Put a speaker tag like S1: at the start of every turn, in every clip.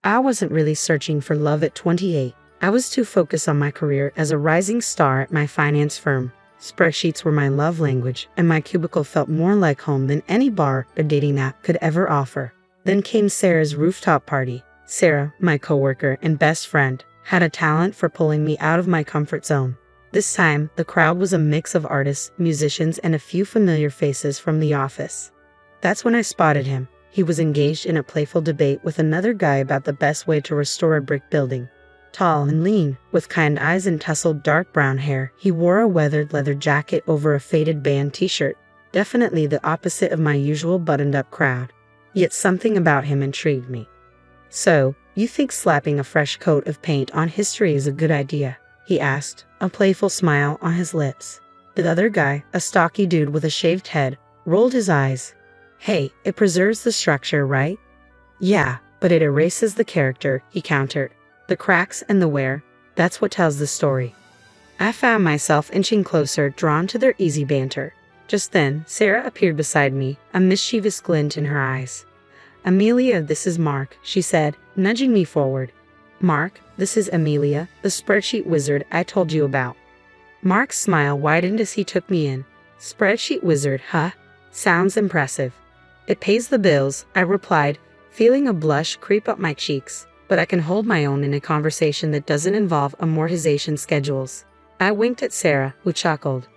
S1: I wasn't really searching for love at 28. I was too focused on my career as a rising star at my finance firm. Spreadsheets were my love language, and my cubicle felt more like home than any bar or dating app could ever offer. Then came Sarah's rooftop party. Sarah, my coworker and best friend, had a talent for pulling me out of my comfort zone. This time, the crowd was a mix of artists, musicians, and a few familiar faces from the office. That's when I spotted him. He was engaged in a playful debate with another guy about the best way to restore a brick building. Tall and lean, with kind eyes and tousled dark brown hair, he wore a weathered leather jacket over a faded band t-shirt, definitely the opposite of my usual buttoned-up crowd. Yet something about him intrigued me. "So, you think slapping a fresh coat of paint on history is a good idea?" he asked, a playful smile on his lips. The other guy, a stocky dude with a shaved head, rolled his eyes. "Hey, it preserves the structure, right?" "Yeah, but it erases the character," he countered. "The cracks and the wear, that's what tells the story." I found myself inching closer, drawn to their easy banter. Just then, Sarah appeared beside me, a mischievous glint in her eyes. "Amelia, this is Mark," she said, nudging me forward. "Mark, this is Amelia, the spreadsheet wizard I told you about." Mark's smile widened as he took me in. "Spreadsheet wizard, huh? Sounds impressive." "It pays the bills," I replied, feeling a blush creep up my cheeks, "but I can hold my own in a conversation that doesn't involve amortization schedules." I winked at Sarah, who chuckled.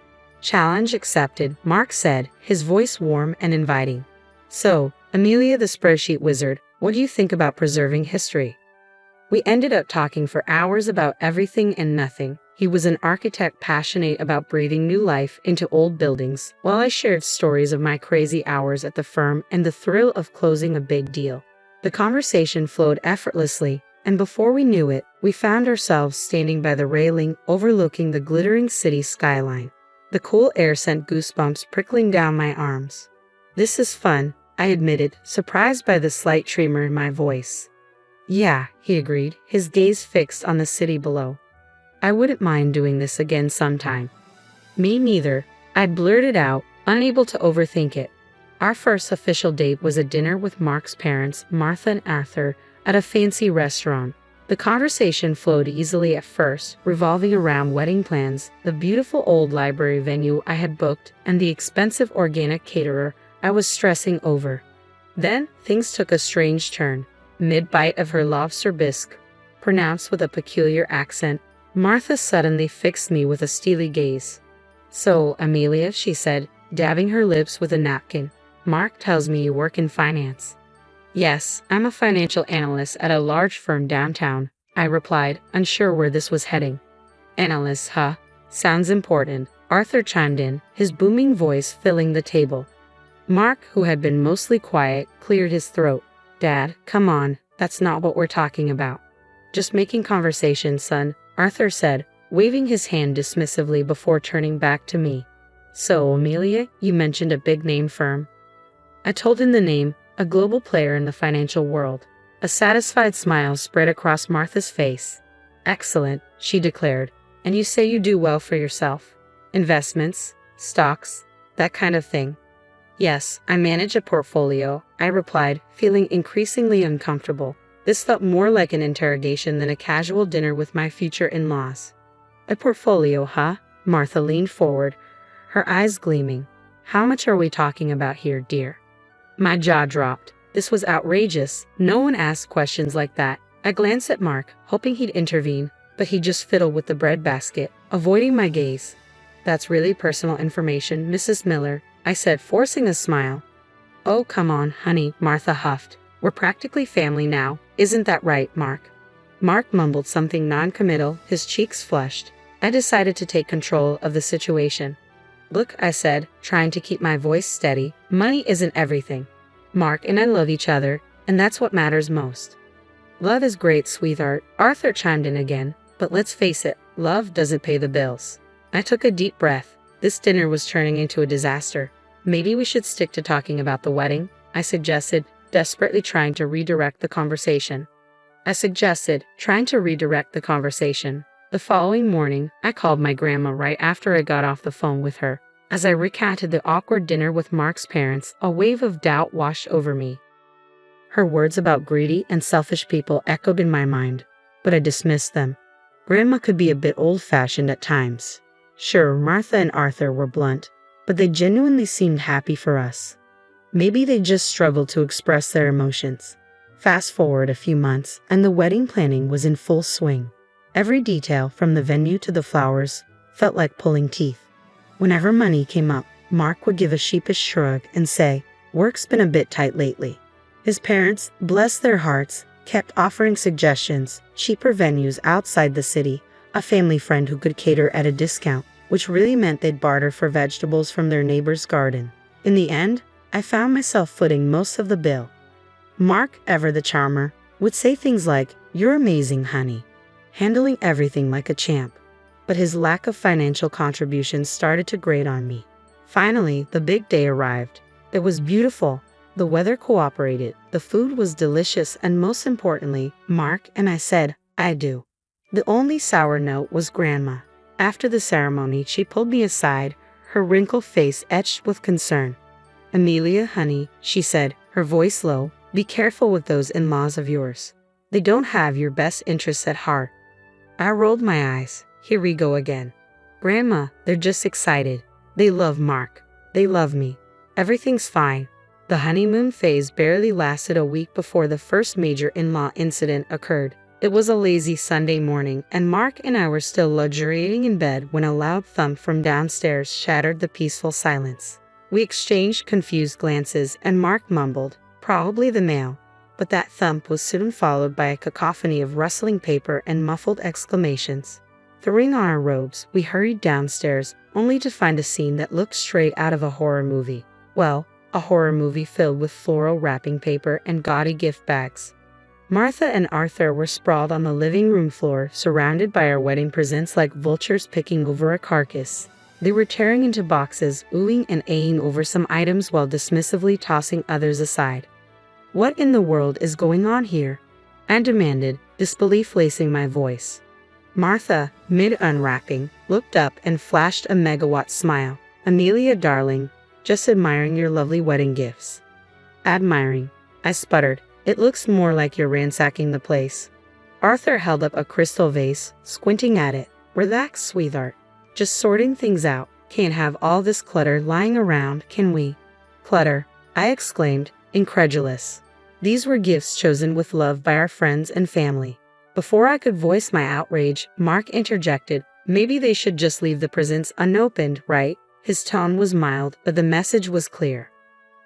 S1: "Challenge accepted," Mark said, his voice warm and inviting. "So, Amelia the spreadsheet wizard, what do you think about preserving history?" We ended up talking for hours about everything and nothing. He was an architect passionate about breathing new life into old buildings, while I shared stories of my crazy hours at the firm and the thrill of closing a big deal. The conversation flowed effortlessly, and before we knew it, we found ourselves standing by the railing overlooking the glittering city skyline. The cool air sent goosebumps prickling down my arms. "This is fun," I admitted, surprised by the slight tremor in my voice. "Yeah," he agreed, his gaze fixed on the city below. "I wouldn't mind doing this again sometime." "Me neither," I blurted out, unable to overthink it. Our first official date was a dinner with Mark's parents, Martha and Arthur, at a fancy restaurant. The conversation flowed easily at first, revolving around wedding plans, the beautiful old library venue I had booked, and the expensive organic caterer I was stressing over. Then, things took a strange turn. Mid-bite of her lobster bisque, pronounced with a peculiar accent, Martha suddenly fixed me with a steely gaze. "So, Amelia," she said, dabbing her lips with a napkin, "Mark tells me you work in finance." "Yes, I'm a financial analyst at a large firm downtown," I replied, unsure where this was heading. "Analyst, huh? Sounds important," Arthur chimed in, his booming voice filling the table. Mark, who had been mostly quiet, cleared his throat. "Dad, come on, that's not what we're talking about." "Just making conversation, son," Arthur said, waving his hand dismissively before turning back to me. "So, Amelia, you mentioned a big-name firm." I told him the name, a global player in the financial world. A satisfied smile spread across Martha's face. "Excellent," she declared. "And you say you do well for yourself? Investments, stocks, that kind of thing?" "Yes, I manage a portfolio," I replied, feeling increasingly uncomfortable. This felt more like an interrogation than a casual dinner with my future in-laws. "A portfolio, huh?" Martha leaned forward, her eyes gleaming. "How much are we talking about here, dear?" My jaw dropped. This was outrageous. No one asked questions like that. I glanced at Mark, hoping he'd intervene, but he just fiddled with the breadbasket, avoiding my gaze. "That's really personal information, Mrs. Miller," I said, forcing a smile. "Oh, come on, honey," Martha huffed. "We're practically family now. Isn't that right, Mark?" Mark mumbled something non-committal, his cheeks flushed. I decided to take control of the situation. "Look," I said, trying to keep my voice steady, "money isn't everything. Mark and I love each other, and that's what matters most." "Love is great, sweetheart," Arthur chimed in again, "but let's face it, love doesn't pay the bills." I took a deep breath. This dinner was turning into a disaster. "Maybe we should stick to talking about the wedding," I suggested, desperately trying to redirect the conversation. The following morning, I called my grandma right after I got off the phone with her. As I recounted the awkward dinner with Mark's parents, a wave of doubt washed over me. Her words about greedy and selfish people echoed in my mind, but I dismissed them. Grandma could be a bit old-fashioned at times. Sure, Martha and Arthur were blunt, but they genuinely seemed happy for us. Maybe they just struggled to express their emotions. Fast forward a few months, and the wedding planning was in full swing. Every detail, from the venue to the flowers, felt like pulling teeth. Whenever money came up, Mark would give a sheepish shrug and say, "Work's been a bit tight lately." His parents, bless their hearts, kept offering suggestions, cheaper venues outside the city, a family friend who could cater at a discount, which really meant they'd barter for vegetables from their neighbor's garden. In the end, I found myself footing most of the bill. Mark, ever the charmer, would say things like, "You're amazing, honey," handling everything like a champ. But his lack of financial contributions started to grate on me. Finally, the big day arrived. It was beautiful. The weather cooperated, the food was delicious, and most importantly, Mark and I said, "I do." The only sour note was Grandma. After the ceremony, she pulled me aside, her wrinkled face etched with concern. "Amelia, honey," she said, her voice low, "be careful with those in-laws of yours. They don't have your best interests at heart." I rolled my eyes. Here we go again. "Grandma, they're just excited. They love Mark. They love me. Everything's fine." The honeymoon phase barely lasted a week before the first major in-law incident occurred. It was a lazy Sunday morning, and Mark and I were still luxuriating in bed when a loud thump from downstairs shattered the peaceful silence. We exchanged confused glances, and Mark mumbled, "Probably the mail." But that thump was soon followed by a cacophony of rustling paper and muffled exclamations. Throwing on our robes, we hurried downstairs, only to find a scene that looked straight out of a horror movie. Well, a horror movie filled with floral wrapping paper and gaudy gift bags. Martha and Arthur were sprawled on the living room floor, surrounded by our wedding presents like vultures picking over a carcass. They were tearing into boxes, oohing and ahhing over some items while dismissively tossing others aside. "What in the world is going on here?" I demanded, disbelief lacing my voice. Martha, mid-unwrapping, looked up and flashed a megawatt smile. "Amelia, darling, just admiring your lovely wedding gifts." "Admiring," I sputtered. "It looks more like you're ransacking the place." Arthur held up a crystal vase, squinting at it. "Relax, sweetheart. Just sorting things out. Can't have all this clutter lying around, can we?" "Clutter," I exclaimed, incredulous. These were gifts chosen with love by our friends and family. Before I could voice my outrage, Mark interjected, "Maybe they should just leave the presents unopened, right?" His tone was mild, but the message was clear.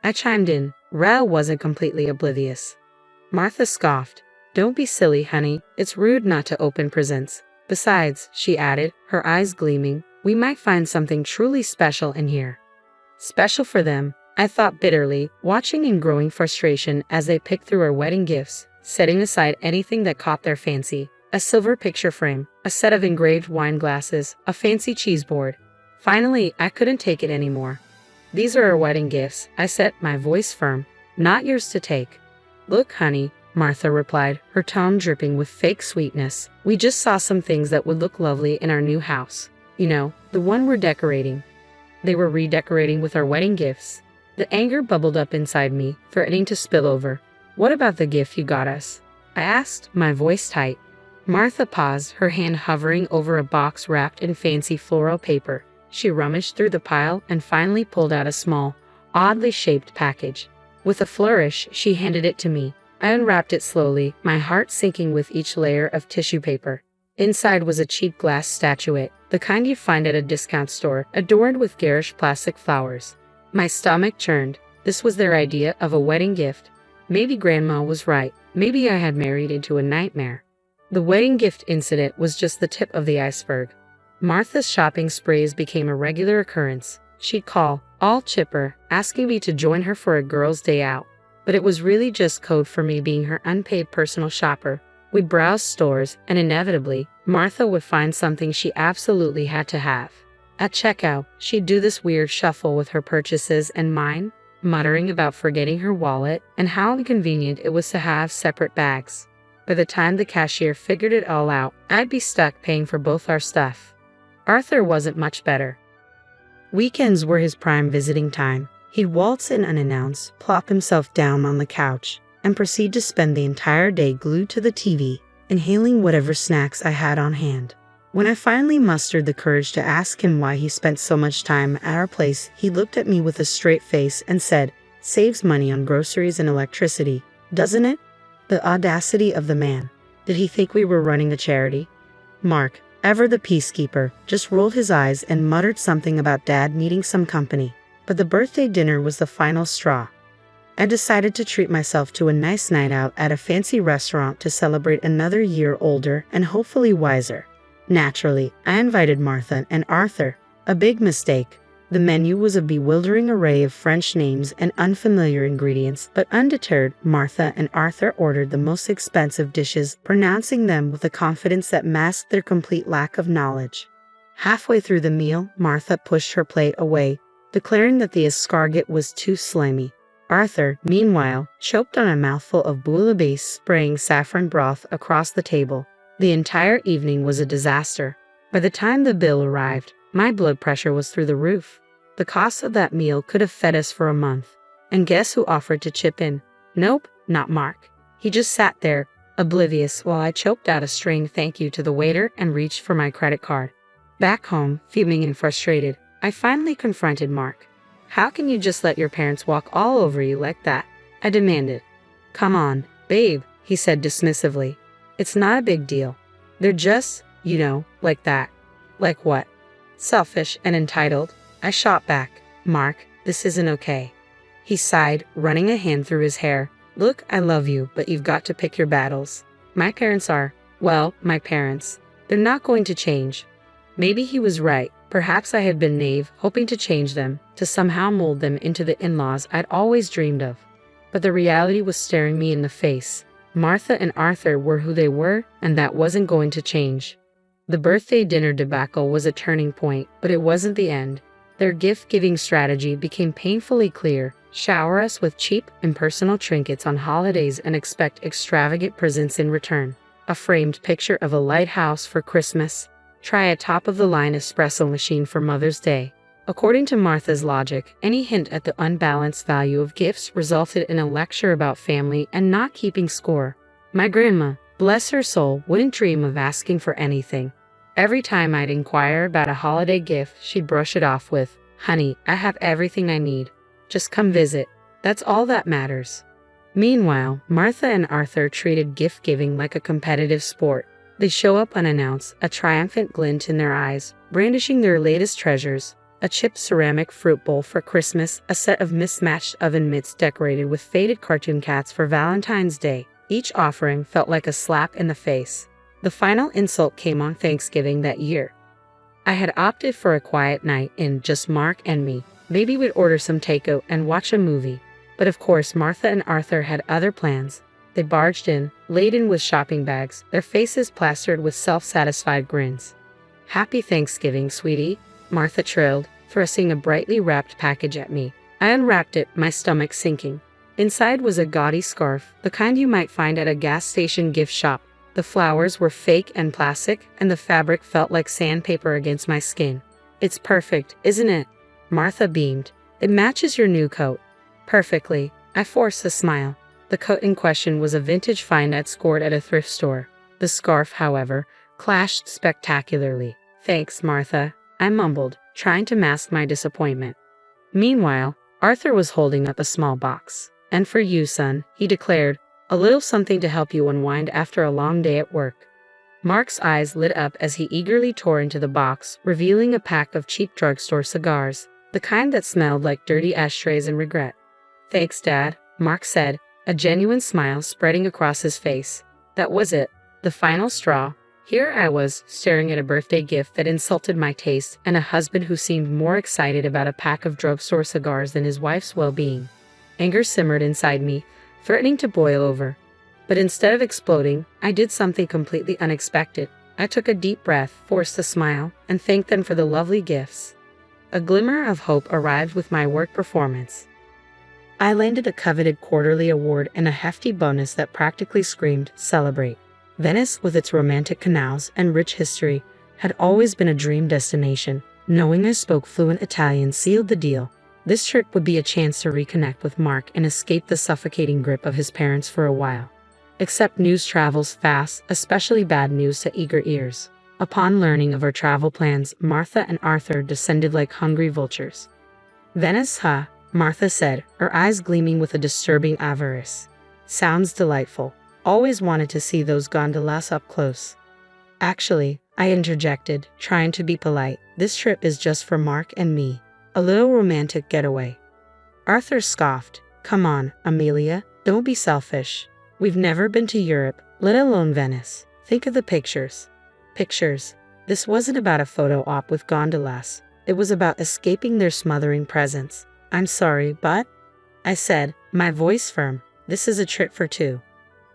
S1: I chimed in. Rael wasn't completely oblivious. Martha scoffed. "Don't be silly, honey. It's rude not to open presents. Besides," she added, her eyes gleaming, "we might find something truly special in here." Special for them, I thought bitterly, watching in growing frustration as they picked through our wedding gifts, setting aside anything that caught their fancy. A silver picture frame, a set of engraved wine glasses, a fancy cheese board. Finally, I couldn't take it anymore. "These are our wedding gifts," I said, my voice firm. "Not yours to take." "Look, honey," Martha replied, her tone dripping with fake sweetness. "We just saw some things that would look lovely in our new house. You know, the one we're decorating." They were redecorating with our wedding gifts. The anger bubbled up inside me, threatening to spill over. "What about the gift you got us?" I asked, my voice tight. Martha paused, her hand hovering over a box wrapped in fancy floral paper. She rummaged through the pile and finally pulled out a small, oddly shaped package. With a flourish, she handed it to me. I unwrapped it slowly, my heart sinking with each layer of tissue paper. Inside was a cheap glass statuette, the kind you find at a discount store, adorned with garish plastic flowers. My stomach churned. This was their idea of a wedding gift. Maybe Grandma was right. Maybe I had married into a nightmare. The wedding gift incident was just the tip of the iceberg. Martha's shopping sprees became a regular occurrence. She'd call, all chipper, asking me to join her for a girls' day out. But it was really just code for me being her unpaid personal shopper. We'd browse stores, and inevitably, Martha would find something she absolutely had to have. At checkout, she'd do this weird shuffle with her purchases and mine, muttering about forgetting her wallet and how inconvenient it was to have separate bags. By the time the cashier figured it all out, I'd be stuck paying for both our stuff. Arthur wasn't much better. Weekends were his prime visiting time. He'd waltz in unannounced, plop himself down on the couch, and proceed to spend the entire day glued to the TV, inhaling whatever snacks I had on hand. When I finally mustered the courage to ask him why he spent so much time at our place, he looked at me with a straight face and said, "Saves money on groceries and electricity, doesn't it?" The audacity of the man. Did he think we were running a charity? Mark, ever the peacekeeper, just rolled his eyes and muttered something about Dad needing some company. But the birthday dinner was the final straw. I decided to treat myself to a nice night out at a fancy restaurant to celebrate another year older and hopefully wiser. Naturally, I invited Martha and Arthur. A big mistake. The menu was a bewildering array of French names and unfamiliar ingredients, but undeterred, Martha and Arthur ordered the most expensive dishes, pronouncing them with a confidence that masked their complete lack of knowledge. Halfway through the meal, Martha pushed her plate away, declaring that the escargot was too slimy. Arthur, meanwhile, choked on a mouthful of bouillabaisse, spraying saffron broth across the table. The entire evening was a disaster. By the time the bill arrived, my blood pressure was through the roof. The cost of that meal could have fed us for a month. And guess who offered to chip in? Nope, not Mark. He just sat there, oblivious, while I choked out a string thank you to the waiter and reached for my credit card. Back home, fuming and frustrated, I finally confronted Mark. "How can you just let your parents walk all over you like that?" I demanded. "Come on, babe," he said dismissively. "It's not a big deal. They're just, like that." "Like what?" "Selfish and entitled." I shot back. "Mark, this isn't okay." He sighed, running a hand through his hair. "Look, I love you, but you've got to pick your battles. My parents are, well, my parents. They're not going to change." Maybe he was right. Perhaps I had been naive, hoping to change them, to somehow mold them into the in-laws I'd always dreamed of. But the reality was staring me in the face. Martha and Arthur were who they were, and that wasn't going to change. The birthday dinner debacle was a turning point, but it wasn't the end. Their gift-giving strategy became painfully clear. Shower us with cheap, impersonal trinkets on holidays and expect extravagant presents in return. A framed picture of a lighthouse for Christmas. Try a top-of-the-line espresso machine for Mother's Day. According to Martha's logic, any hint at the unbalanced value of gifts resulted in a lecture about family and not keeping score. My grandma, bless her soul, wouldn't dream of asking for anything. Every time I'd inquire about a holiday gift, she'd brush it off with, "Honey, I have everything I need. Just come visit. That's all that matters." Meanwhile, Martha and Arthur treated gift-giving like a competitive sport. They show up unannounced, a triumphant glint in their eyes, brandishing their latest treasures. A chipped ceramic fruit bowl for Christmas, a set of mismatched oven mitts decorated with faded cartoon cats for Valentine's Day. Each offering felt like a slap in the face. The final insult came on Thanksgiving that year. I had opted for a quiet night in just Mark and me. Maybe we'd order some takeout and watch a movie. But of course, Martha and Arthur had other plans. They barged in, laden with shopping bags, their faces plastered with self-satisfied grins. "Happy Thanksgiving, sweetie," Martha trilled, thrusting a brightly wrapped package at me. I unwrapped it, my stomach sinking. Inside was a gaudy scarf, the kind you might find at a gas station gift shop. The flowers were fake and plastic, and the fabric felt like sandpaper against my skin. "It's perfect, isn't it?" Martha beamed. "It matches your new coat." "Perfectly." I forced a smile. The coat in question was a vintage find I'd scored at a thrift store. The scarf, however, clashed spectacularly. "Thanks, Martha," I mumbled, trying to mask my disappointment. Meanwhile, Arthur was holding up a small box. "And for you, son," he declared, "a little something to help you unwind after a long day at work." Mark's eyes lit up as he eagerly tore into the box, revealing a pack of cheap drugstore cigars, the kind that smelled like dirty ashtrays and regret. "Thanks, Dad," Mark said, a genuine smile spreading across his face. That was it, the final straw. Here I was, staring at a birthday gift that insulted my taste and a husband who seemed more excited about a pack of drugstore cigars than his wife's well-being. Anger simmered inside me, threatening to boil over. But instead of exploding, I did something completely unexpected. I took a deep breath, forced a smile, and thanked them for the lovely gifts. A glimmer of hope arrived with my work performance. I landed a coveted quarterly award and a hefty bonus that practically screamed, "Celebrate." Venice, with its romantic canals and rich history, had always been a dream destination. Knowing I spoke fluent Italian sealed the deal. This trip would be a chance to reconnect with Mark and escape the suffocating grip of his parents for a while. Except news travels fast, especially bad news to eager ears. Upon learning of our travel plans, Martha and Arthur descended like hungry vultures. Venice, huh? Martha said, her eyes gleaming with a disturbing avarice. Sounds delightful. Always wanted to see those gondolas up close. Actually, I interjected, trying to be polite, this trip is just for Mark and me. A little romantic getaway. Arthur scoffed. Come on, Amelia, don't be selfish. We've never been to Europe, let alone Venice. Think of the pictures. Pictures. This wasn't about a photo op with gondolas. It was about escaping their smothering presence. I'm sorry, but... I said, my voice firm. This is a trip for two.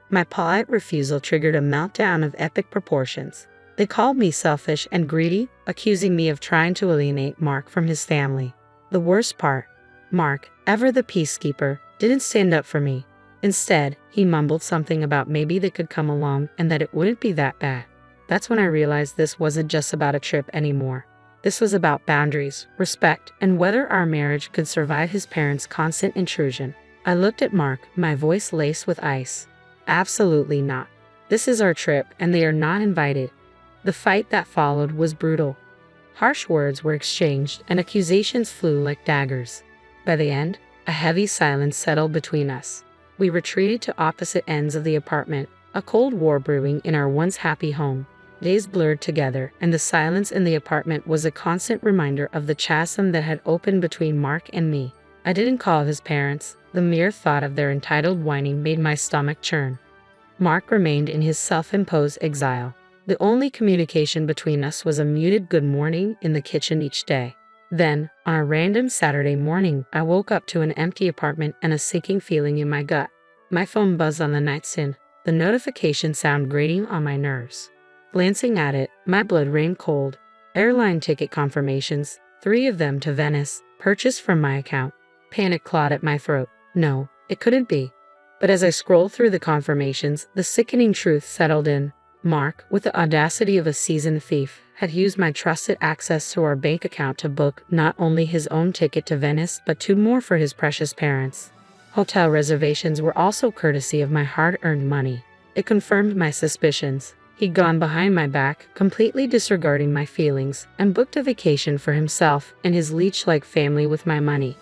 S1: My polite refusal triggered a meltdown of epic proportions. They called me selfish and greedy, accusing me of trying to alienate Mark from his family. The worst part, Mark, ever the peacekeeper, didn't stand up for me. Instead, he mumbled something about maybe they could come along and that it wouldn't be that bad. That's when I realized this wasn't just about a trip anymore. This was about boundaries, respect, and whether our marriage could survive his parents' constant intrusion. I looked at Mark, my voice laced with ice. Absolutely not. This is our trip, and they are not invited. The fight that followed was brutal. Harsh words were exchanged, and accusations flew like daggers. By the end, a heavy silence settled between us. We retreated to opposite ends of the apartment, a cold war brewing in our once happy home. Days blurred together, and the silence in the apartment was a constant reminder of the chasm that had opened between Mark and me. I didn't call his parents. The mere thought of their entitled whining made my stomach churn. Mark remained in his self-imposed exile. The only communication between us was a muted good morning in the kitchen each day. Then, on a random Saturday morning, I woke up to an empty apartment and a sinking feeling in my gut. My phone buzzed on the nightstand, the notification sound grating on my nerves. Glancing at it, my blood ran cold. Airline ticket confirmations, 3 of them to Venice, purchased from my account. Panic clawed at my throat. No, it couldn't be. But as I scrolled through the confirmations, the sickening truth settled in. Mark, with the audacity of a seasoned thief, had used my trusted access to our bank account to book not only his own ticket to Venice, but 2 more for his precious parents. Hotel reservations were also courtesy of my hard-earned money. It confirmed my suspicions. He'd gone behind my back, completely disregarding my feelings, and booked a vacation for himself and his leech-like family with my money.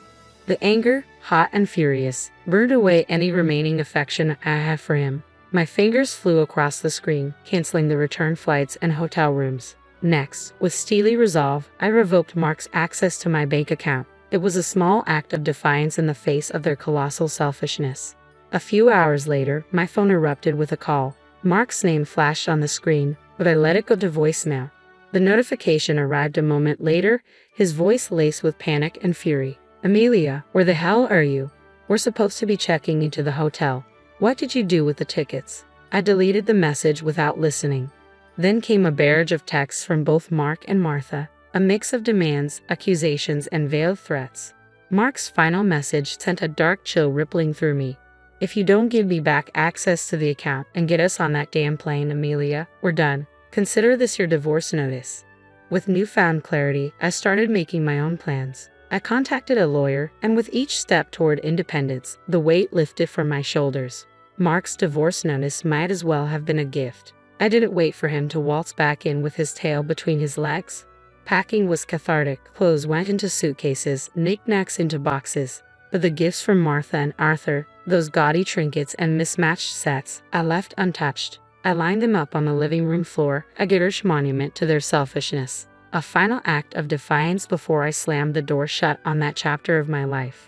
S1: The anger, hot and furious, burned away any remaining affection I had for him. My fingers flew across the screen, canceling the return flights and hotel rooms. Next, with steely resolve, I revoked Mark's access to my bank account. It was a small act of defiance in the face of their colossal selfishness. A few hours later, my phone erupted with a call. Mark's name flashed on the screen, but I let it go to voicemail. The notification arrived a moment later, his voice laced with panic and fury. Amelia, where the hell are you? We're supposed to be checking into the hotel. What did you do with the tickets? I deleted the message without listening. Then came a barrage of texts from both Mark and Martha, a mix of demands, accusations, and veiled threats. Mark's final message sent a dark chill rippling through me. If you don't give me back access to the account and get us on that damn plane, Amelia, we're done. Consider this your divorce notice. With newfound clarity, I started making my own plans. I contacted a lawyer, and with each step toward independence, the weight lifted from my shoulders. Mark's divorce notice might as well have been a gift. I didn't wait for him to waltz back in with his tail between his legs. Packing was cathartic. Clothes went into suitcases, knickknacks into boxes. But the gifts from Martha and Arthur, those gaudy trinkets and mismatched sets, I left untouched. I lined them up on the living room floor, a garish monument to their selfishness. A final act of defiance before I slammed the door shut on that chapter of my life.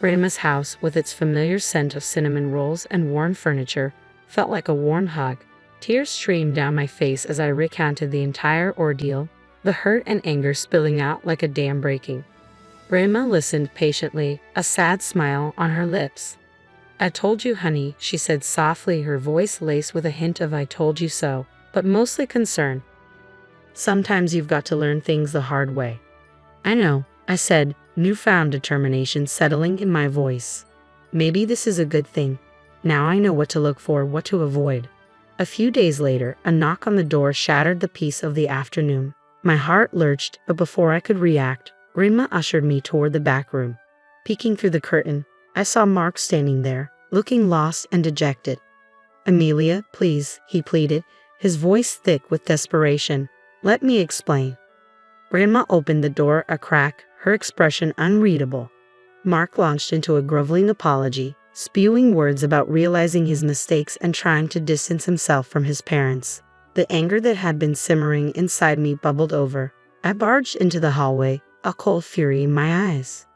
S1: Rama's house, with its familiar scent of cinnamon rolls and worn furniture, felt like a warm hug. Tears streamed down my face as I recounted the entire ordeal, the hurt and anger spilling out like a dam breaking. Rama listened patiently, a sad smile on her lips. I told you, honey, she said softly, her voice laced with a hint of I told you so, but mostly concern. Sometimes you've got to learn things the hard way. I know, I said, newfound determination settling in my voice. Maybe this is a good thing. Now I know what to look for, what to avoid. A few days later, a knock on the door shattered the peace of the afternoon. My heart lurched, but before I could react, Grandma ushered me toward the back room. Peeking through the curtain, I saw Mark standing there, looking lost and dejected. "Amelia, please," he pleaded, his voice thick with desperation. "Let me explain." Grandma opened the door a crack, her expression unreadable. Mark launched into a groveling apology, spewing words about realizing his mistakes and trying to distance himself from his parents. The anger that had been simmering inside me bubbled over. I barged into the hallway, a cold fury in my eyes.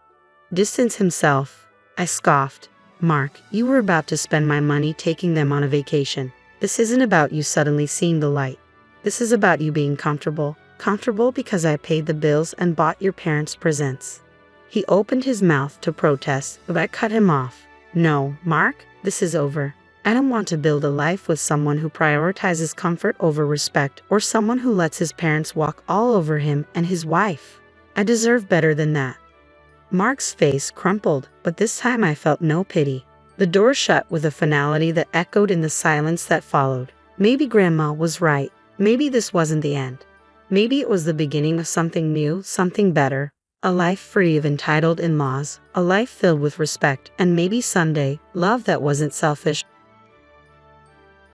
S1: "Distance himself," I scoffed. "Mark, you were about to spend my money taking them on a vacation. This isn't about you suddenly seeing the light. This is about you being comfortable. Comfortable because I paid the bills and bought your parents presents." He opened his mouth to protest, but I cut him off. "No, Mark, this is over. I don't want to build a life with someone who prioritizes comfort over respect or someone who lets his parents walk all over him and his wife. I deserve better than that." Mark's face crumpled, but this time I felt no pity. The door shut with a finality that echoed in the silence that followed. Maybe Grandma was right. Maybe this wasn't the end. Maybe it was the beginning of something new, something better. A life free of entitled in-laws, a life filled with respect, and maybe someday, love that wasn't selfish